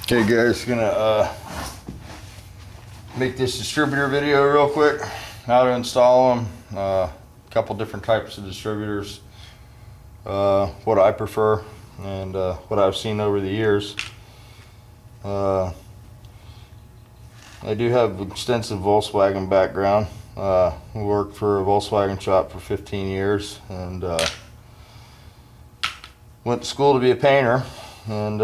Okay guys, gonna make this distributor video real quick. How to install them, a couple different types of distributors, what I prefer and what I've seen over the years. I do have extensive Volkswagen background. Worked for a Volkswagen shop for 15 years and went to school to be a painter. And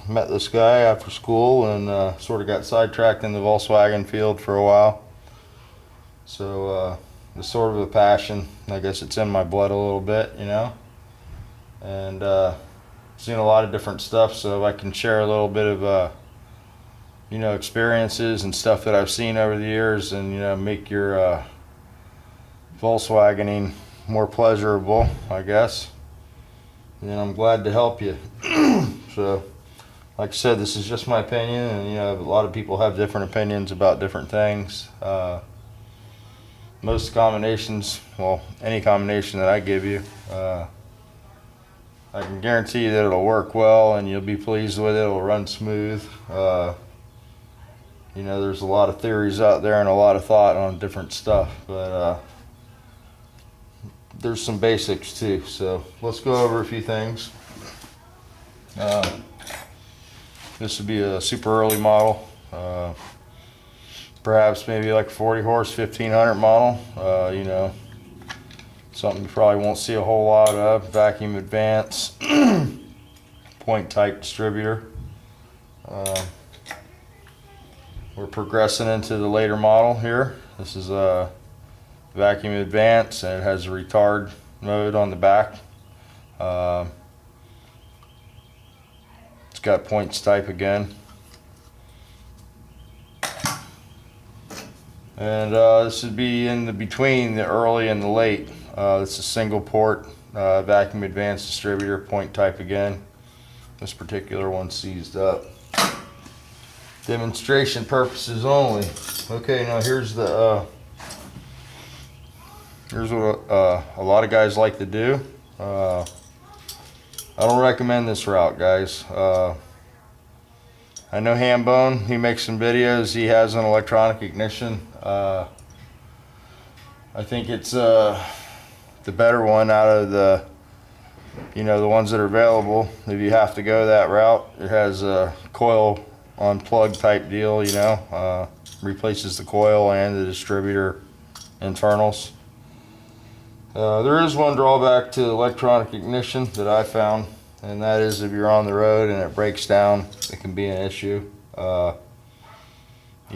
met this guy after school and sort of got sidetracked in the Volkswagen field for a while. So it's sort of a passion. I guess it's in my blood a little bit, you know. And seen a lot of different stuff, so I can share a little bit of you know, experiences and stuff that I've seen over the years, and you know, make your Volkswagening more pleasurable, I guess. And I'm glad to help you. So, like I said, this is just my opinion, and you know, a lot of people have different opinions about different things. Most combinations, well, any combination that I give you, I can guarantee you that it'll work well, and you'll be pleased with it. It'll run smooth. You know, there's a lot of theories out there and a lot of thought on different stuff, but there's some basics too. So let's go over a few things. This would be a super early model, perhaps maybe like a 40 horse 1500 model, you know, something you probably won't see a whole lot of. Vacuum advance point type distributor. We're progressing into the later model here. This is a vacuum advance, and it has a retard mode on the back. It's got points type again, and this would be in the between the early and the late. It's a single port vacuum advance distributor, point type again. This particular one's seized up. Demonstration purposes only. Okay, now here's the here's what a lot of guys like to do. I don't recommend this route, guys. I know Hambone, he makes some videos. He has an electronic ignition. I think it's the better one out of the, you know, the ones that are available. If you have to go that route, it has a coil on plug type deal, you know, replaces the coil and the distributor internals. There is one drawback to electronic ignition that I found, and that is if you're on the road and it breaks down, it can be an issue. You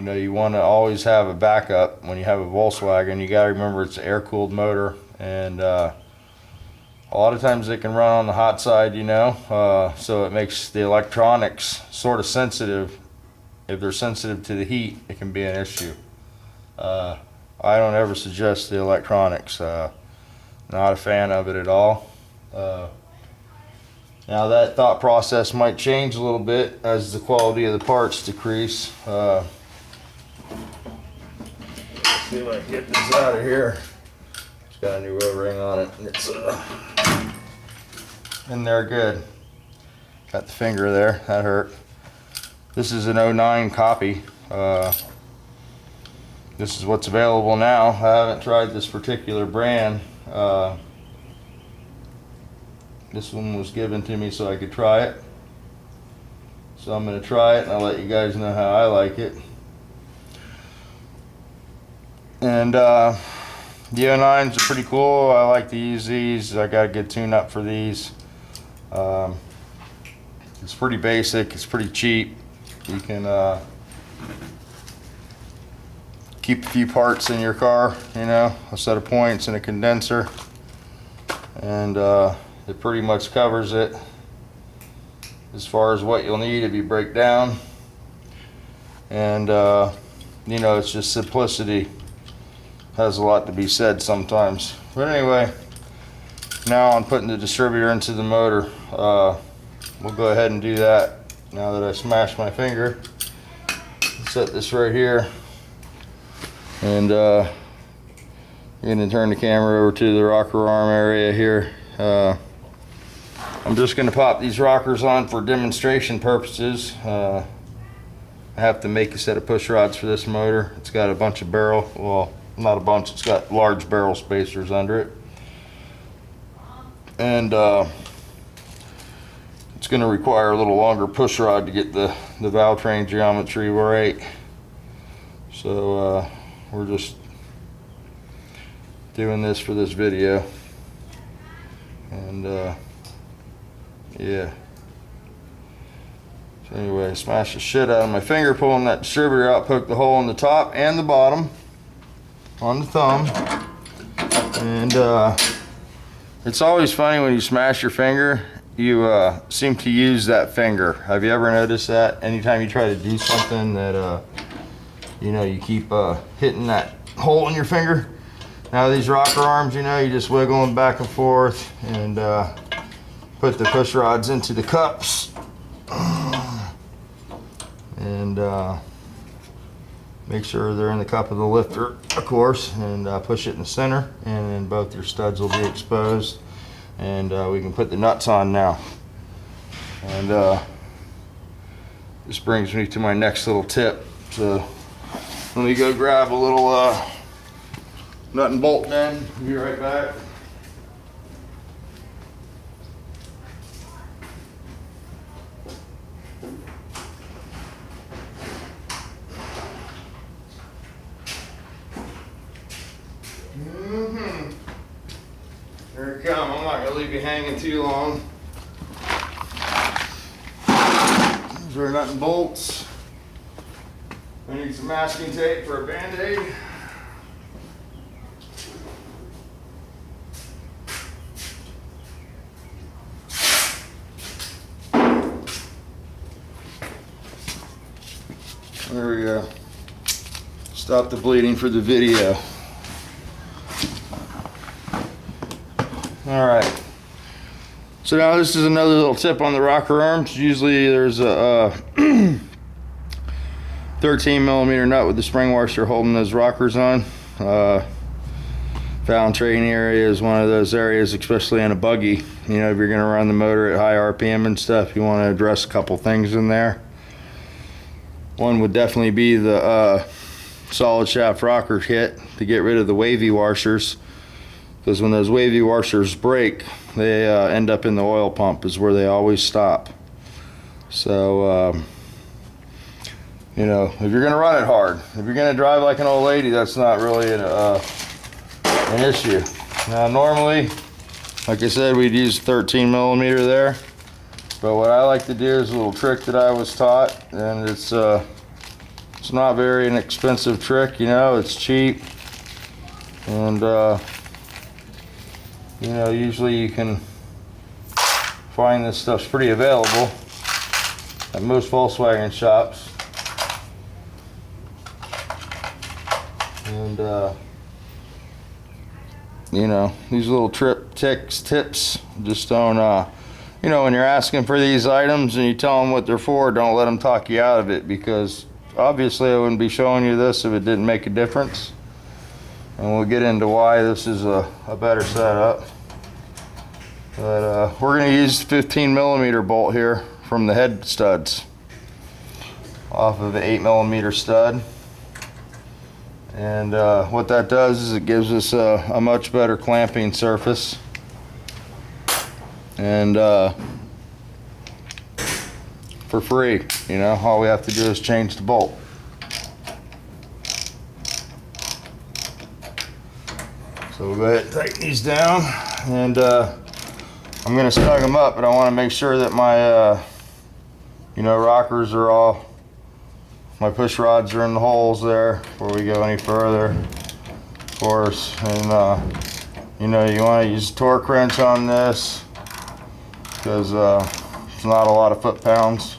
know, you want to always have a backup when you have a Volkswagen. You got to remember it's an air-cooled motor, and a lot of times it can run on the hot side, you know, so it makes the electronics sort of sensitive. If they're sensitive to the heat, it can be an issue. I don't ever suggest the electronics. Not a fan of it at all. Now that thought process might change a little bit as the quality of the parts decrease. Let's see if I can get this out of here. It's got a new O-ring on it, and it's in there good. Got the finger there, that hurt. This is an 09 copy. This is what's available now. I haven't tried this particular brand. This one was given to me so I could try it. So I'm going to try it, and I'll let you guys know how I like it. And the 09s are pretty cool. I like to use these. I got a good tune up for these. It's pretty basic. It's pretty cheap. You can keep a few parts in your car, you know, a set of points and a condenser, and it pretty much covers it as far as what you'll need if you break down. And you know, it's just simplicity has a lot to be said sometimes. But anyway, now on putting the distributor into the motor, we'll go ahead and do that. Now that I smashed my finger, set this right here, and I'm going to turn the camera over to the rocker arm area here. I'm just going to pop these rockers on for demonstration purposes. I have to make a set of push rods for this motor. It's got a bunch of barrel, well, not a bunch, it's got large barrel spacers under it. And it's going to require a little longer push rod to get the valve train geometry right. So we're just doing this for this video. And yeah. So anyway, I smashed the shit out of my finger pulling that distributor out, poked the hole in the top and the bottom on the thumb. And it's always funny when you smash your finger, you seem to use that finger. Have you ever noticed that? Anytime you try to do something that you know, you keep hitting that hole in your finger. Now these rocker arms, you know, you just wiggle them back and forth and put the push rods into the cups and make sure they're in the cup of the lifter, of course, and push it in the center, and then both your studs will be exposed, and we can put the nuts on now. And this brings me to my next little tip. So let me go grab a little nut and bolt then. I'll be right back. Here it comes. I'm not going to leave you hanging too long. These are nut and bolts. I need some masking tape for a band-aid. There we go. Stop the bleeding for the video. All right. So now this is another little tip on the rocker arms. Usually there's a 13mm nut with the spring washer holding those rockers on. Valve training area is one of those areas, especially in a buggy. You know, if you're going to run the motor at high RPM and stuff, you want to address a couple things in there. One would definitely be the solid shaft rocker kit to get rid of the wavy washers, because when those wavy washers break, they end up in the oil pump, is where they always stop. So you know, if you're going to run it hard, if you're going to drive like an old lady, that's not really an issue. Now normally, like I said, we'd use 13mm there, but what I like to do is a little trick that I was taught, and it's not very an expensive trick, you know, it's cheap, and you know, usually you can find this stuff's pretty available at most Volkswagen shops. And you know, these little tips just don't you know, when you're asking for these items and you tell them what they're for, don't let them talk you out of it, because obviously I wouldn't be showing you this if it didn't make a difference. And we'll get into why this is a better setup. But we're going to use 15mm bolt here from the head studs off of the 8mm stud. And what that does is it gives us a much better clamping surface. And for free, you know, all we have to do is change the bolt. So we'll go ahead and tighten these down, and I'm going to snug them up, but I want to make sure that my you know, rockers are all, my push rods are in the holes there before we go any further, of course. And you know, you want to use a torque wrench on this, because it's not a lot of foot-pounds.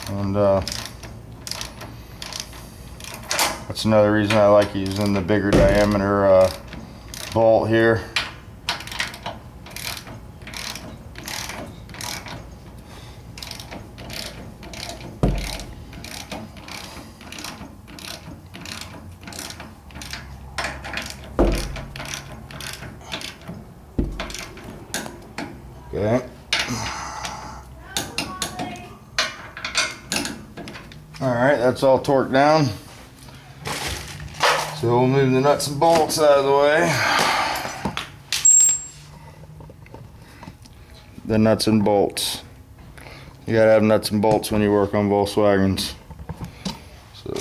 And that's another reason I like using the bigger diameter bolt here. Okay. Alright, that's all torqued down. So we'll move the nuts and bolts out of the way. The nuts and bolts. You gotta have nuts and bolts when you work on Volkswagens. So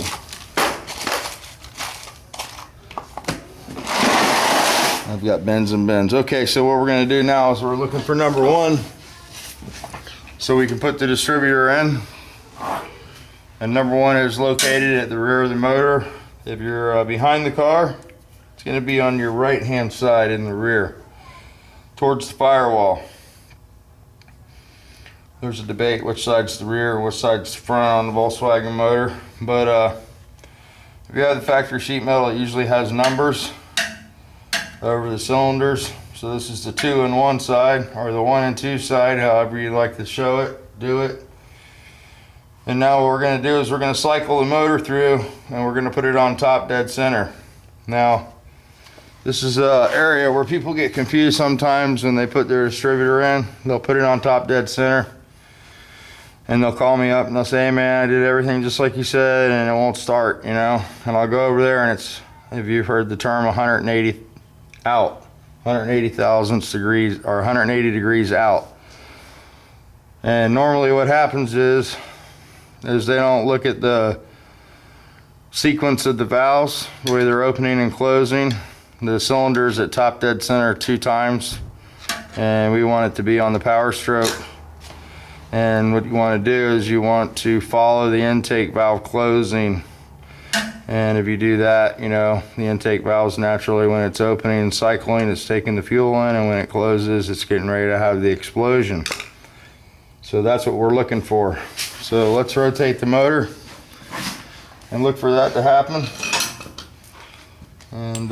I've got bends and bends. Okay, so what we're gonna do now is we're looking for number 1, so we can put the distributor in. And number 1 is located at the rear of the motor. If you're behind the car, it's going to be on your right hand side in the rear, towards the firewall. There's a debate which side's the rear and which side's the front on the Volkswagen motor. But if you have the factory sheet metal, it usually has numbers over the cylinders. So this is the 2 and 1 side, or the 1 and 2 side, however you like to show it, do it. And now what we're going to do is we're going to cycle the motor through, and we're going to put it on top dead center. Now, this is an area where people get confused sometimes when they put their distributor in. They'll put it on top dead center, and they'll call me up and they'll say, hey man, I did everything just like you said and it won't start, you know. And I'll go over there and it's, if you've heard the term 180 out, 180 thousandths degrees, or 180 degrees out. And normally what happens is they don't look at the sequence of the valves, the way they're opening and closing. The cylinder's at top dead center 2 times, and we want it to be on the power stroke. And what you want to do is you want to follow the intake valve closing. And if you do that, you know, the intake valves naturally, when it's opening and cycling, it's taking the fuel in, and when it closes, it's getting ready to have the explosion. So that's what we're looking for. So let's rotate the motor and look for that to happen. And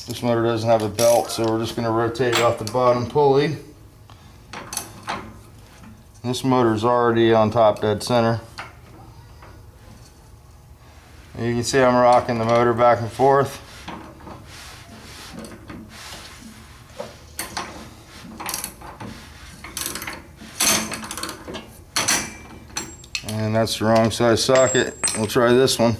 this motor doesn't have a belt, so we're just going to rotate it off the bottom pulley. This motor is already on top dead center. And you can see I'm rocking the motor back and forth. And that's the wrong size socket. We'll try this one.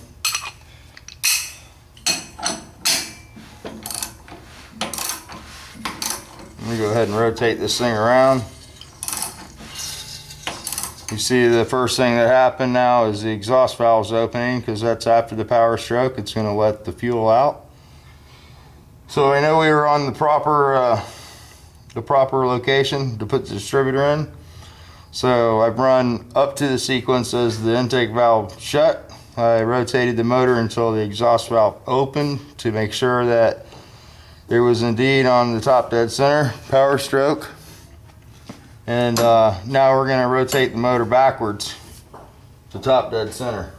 Let me go ahead and rotate this thing around. You see the first thing that happened now is the exhaust valve's opening, because that's after the power stroke. It's going to let the fuel out. So I know we were on the proper location to put the distributor in. So I've run up to the sequence as the intake valve shut. I rotated the motor until the exhaust valve opened to make sure that there was indeed on the top dead center power stroke. And now we're going to rotate the motor backwards to top dead center.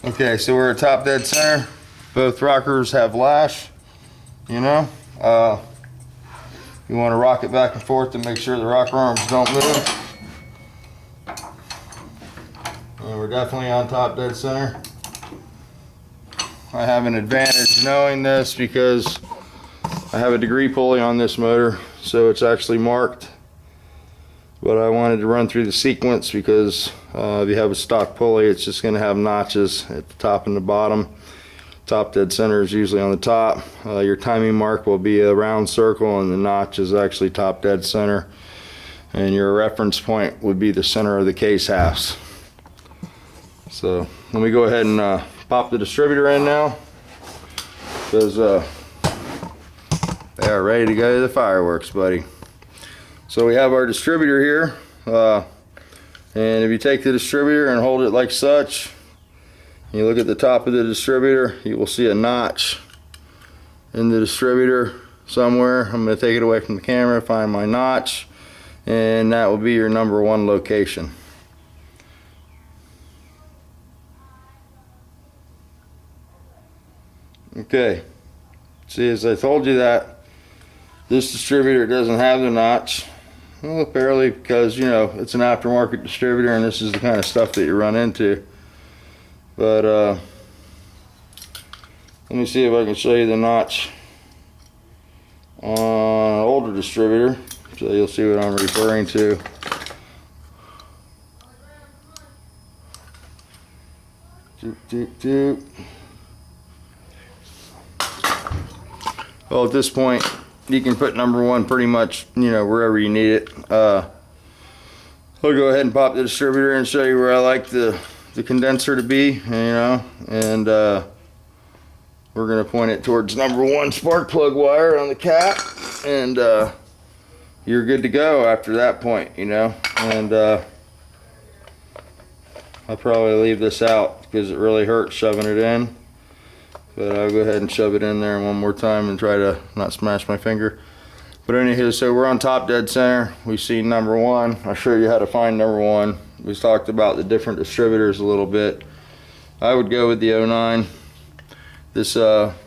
Okay, so we're at top dead center. Both rockers have lash, you know. You want to rock it back and forth to make sure the rocker arms don't move. And we're definitely on top dead center. I have an advantage knowing this because I have a degree pulley on this motor, so it's actually marked. But I wanted to run through the sequence because if you have a stock pulley, it's just going to have notches at the top and the bottom. Top dead center is usually on the top. Your timing mark will be a round circle, and the notch is actually top dead center. And your reference point would be the center of the case halves. So let me go ahead and pop the distributor in now, because they are ready to go to the fireworks, buddy. So we have our distributor here, and if you take the distributor and hold it like such, you look at the top of the distributor, you will see a notch in the distributor somewhere. I'm going to take it away from the camera, find my notch, and that will be your number 1 location. Okay, see, as I told you that This distributor doesn't have the notch. Well, apparently because, you know, it's an aftermarket distributor and this is the kind of stuff that you run into. But let me see if I can show you the notch on an older distributor, so you'll see what I'm referring to. Doop, doop, doop. Well, at this point, you can put number one pretty much, you know, wherever you need it. I'll go ahead and pop the distributor and show you where I like the condenser to be, you know, and we're going to point it towards number one spark plug wire on the cap, and you're good to go after that point, you know. And I'll probably leave this out because it really hurts shoving it in. But I'll go ahead and shove it in there one more time and try to not smash my finger. But anywho, so we're on top dead center. We've seen number one. I'll show you how to find number one. We talked about the different distributors a little bit. I would go with the 09. This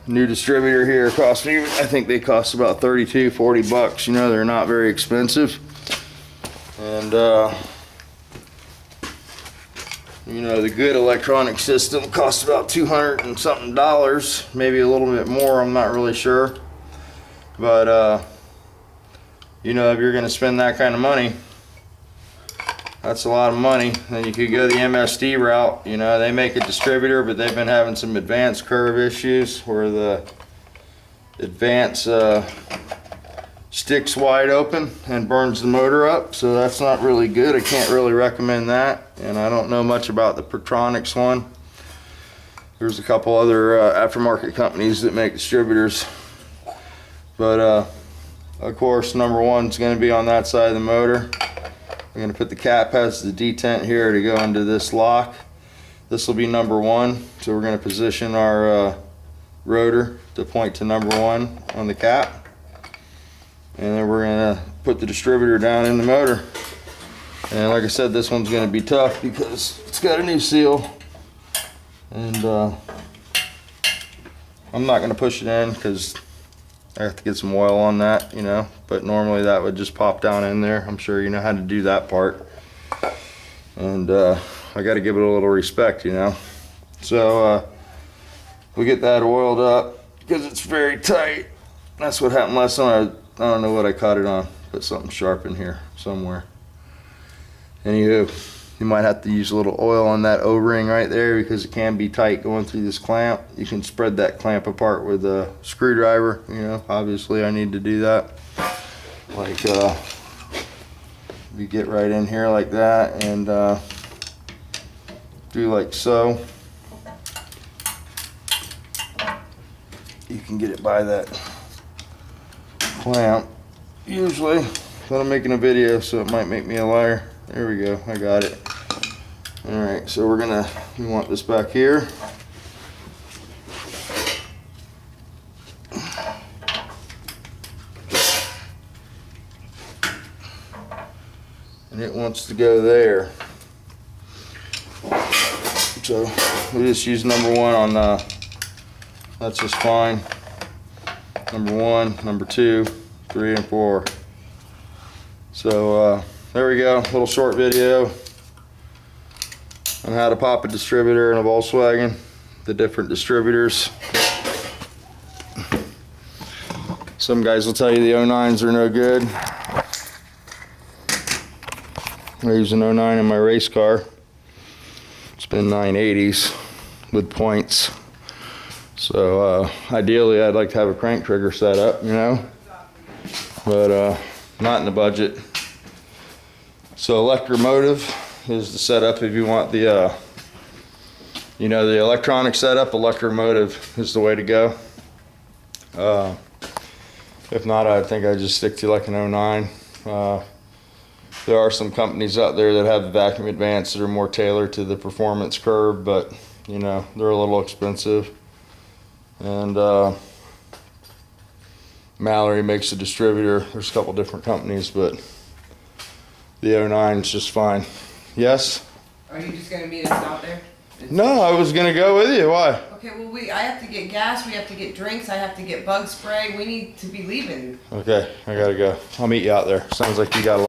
new distributor here cost me, I think they cost about 32, 40 bucks. You know, they're not very expensive. And you know, the good electronic system costs about $200 and something, maybe a little bit more, I'm not really sure. But you know, if you're going to spend that kind of money, that's a lot of money. Then you could go the MSD route. You know, they make a distributor, but they've been having some advanced curve issues where the advance sticks wide open and burns the motor up, so that's not really good. I can't really recommend that, and I don't know much about the Pertronics one. There's a couple other aftermarket companies that make distributors, but of course number one's going to be on that side of the motor. I'm going to put the cap, has the detent here to go into this lock. This will be number one, so we're going to position our rotor to point to number one on the cap. And then we're gonna put the distributor down in the motor. And like I said, this one's gonna be tough because it's got a new seal. And I'm not gonna push it in because I have to get some oil on that, you know. But normally that would just pop down in there. I'm sure you know how to do that part. And I gotta give it a little respect, you know. So we get that oiled up because it's very tight. That's what happened last time. I don't know what I caught it on. Put something sharp in here somewhere. Anywho, you might have to use a little oil on that O-ring right there because it can be tight going through this clamp. You can spread that clamp apart with a screwdriver. You know, obviously I need to do that. Like, you get right in here like that and do like so. You can get it by that clamp usually, but I'm making a video so it might make me a liar. There we go, I got it. Alright, so we want this back here. And it wants to go there. So we just use number one on that's just fine. Number one, number two, 3, and 4. So there we go, little short video on how to pop a distributor in a Volkswagen, the different distributors. Some guys will tell you the 09s are no good. I use an 09 in my race car. It's been 980s with points. So ideally I'd like to have a crank trigger set up, you know, but not in the budget. So electromotive is the setup if you want the, you know, the electronic setup. Electromotive is the way to go. If not, I think I'd just stick to like an 09. There are some companies out there that have the vacuum advance that are more tailored to the performance curve, but you know, they're a little expensive. And Mallory makes a distributor. There's a couple different companies, but the 09 is just fine. Yes? Are you just going to meet us out there? No, I was gonna go with you. Why? Okay, well, I have to get gas, we have to get drinks, I have to get bug spray. We need to be leaving. Okay, I gotta go. I'll meet you out there. Sounds like you got a